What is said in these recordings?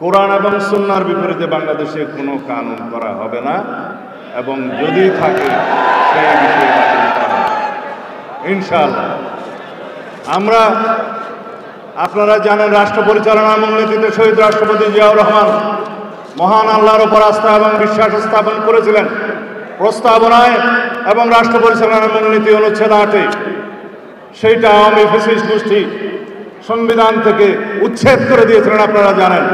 কোরআন এবং সুন্নাহর বিপরীতে বাংলাদেশে কোনো কানুন করা হবে না, এবং যদি থাকে সেই বিষয়ে বাতিল করা হবে ইনশাআল্লাহ। আমরা, আপনারা জানেন, রাষ্ট্র পরিচালনার মূলনীতিতে শহীদ রাষ্ট্রপতি জিয়াউর রহমান মহান আল্লাহর উপর আস্থা এবং বিশ্বাস স্থাপন করেছিলেন। প্রস্তাবনায় এবং রাষ্ট্র পরিচালনার মূলনীতি অনুচ্ছেদ 8-এ সেইটা আওয়ামী ফ্যাসিস্ট গোষ্ঠী সংবিধান থেকে উচ্ছেদ করে দিয়েছিলেন, আপনারা জানেন।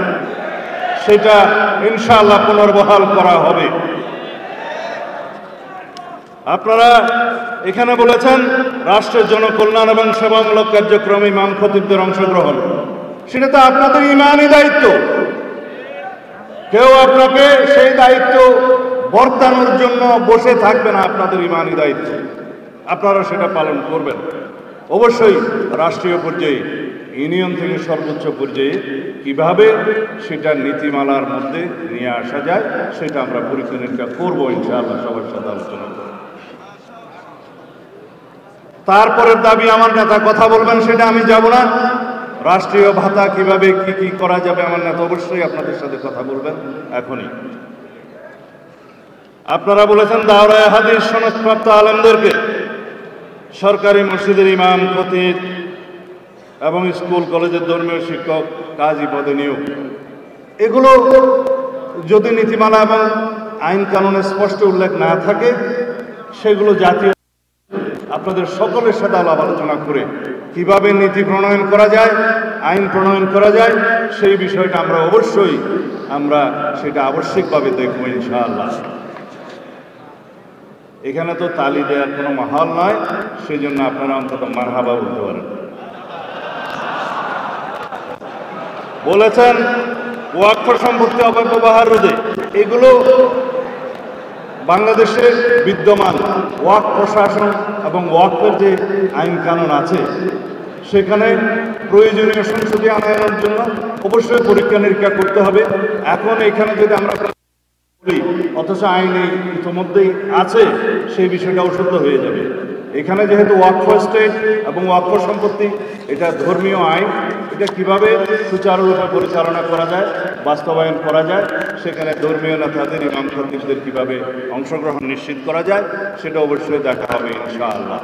সেটা ইনশাআল্লাহ পুনর্বহাল করা হবে। আপনারা এখানে বলেছেন রাষ্ট্রের জনকল্যাণ এবং সেবামূলক কার্যক্রমে ইমাম খতিবদের অংশগ্রহণ, সেটা তো আপনাদের ইমানি দায়িত্ব। কেউ আপনাকে সেই দায়িত্ব বর্তানোর জন্য বসে থাকবে না, আপনাদের ইমানি দায়িত্ব, আপনারা সেটা পালন করবেন। অবশ্যই রাষ্ট্রীয় পর্যায়ে, ইউনিয়ন থেকে সর্বোচ্চ পর্যায়ে কিভাবে সেটা নীতিমালার মধ্যে নিয়ে আসা যায় সেটা আমরা পরীক্ষা নিরীক্ষা করবো ইনশাআল্লাহ, সবার সাথে আলোচনা করব। তারপরের দাবি আমার নেতা কথা বলবেন, সেটা আমি যাব না। রাষ্ট্রীয় ভাতা কিভাবে কি কি করা যাবে আমার নেতা অবশ্যই আপনাদের সাথে কথা বলবেন এখনই। আপনারা বলেছেন দাওরায়ে হাদিস সনদপ্রাপ্ত আলেমদেরকে সরকারি মসজিদের ইমাম, খতিব এবং স্কুল কলেজের ধর্মীয় শিক্ষক, কাজী পদে নিয়োগ। এগুলো যদি নীতিমালা এবং আইন কানুনে স্পষ্ট উল্লেখ না থাকে, সেগুলো জাতীয় আপনাদের সকলের সাথে আলাপ আলোচনা করে কিভাবে নীতি প্রণয়ন করা যায়, আইন প্রণয়ন করা যায়, সেই বিষয়টা আমরা অবশ্যই সেটা আবশ্যিকভাবে দেখবো ইনশাআল্লাহ। এখানে তো তালি দেওয়ার কোনো মাহল নয়, সেই জন্য আপনারা অন্তত মারহাবা বলতে পারেন। বলেছেন ওয়াকফ সম্পত্তি অপব্যবহার রোধে, এগুলো বাংলাদেশের বিদ্যমান ওয়াকফ প্রশাসন এবং ওয়াকফের যে আইন কানুন আছে সেখানে প্রয়োজনীয় সংশোধনী আনার জন্য অবশ্যই পরীক্ষা নিরীক্ষা করতে হবে। এখন এখানে যদি আমরা বলি অথচ আইনে ইতিমধ্যেই আছে, সেই বিষয়টা অশুদ্ধ হয়ে যাবে। এখানে যেহেতু ওয়াকফ স্টেট এবং ওয়াকফ সম্পত্তি, এটা ধর্মীয় আইন, এটা কিভাবে সুচারুরূপে পরিচালনা করা যায়, বাস্তবায়ন করা যায়, সেখানে ধর্মীয় নেতাদের, ইমাম খতিবদের কিভাবে অংশগ্রহণ নিশ্চিত করা যায়, সেটা অবশ্যই দেখা হবে ইনশাআল্লাহ।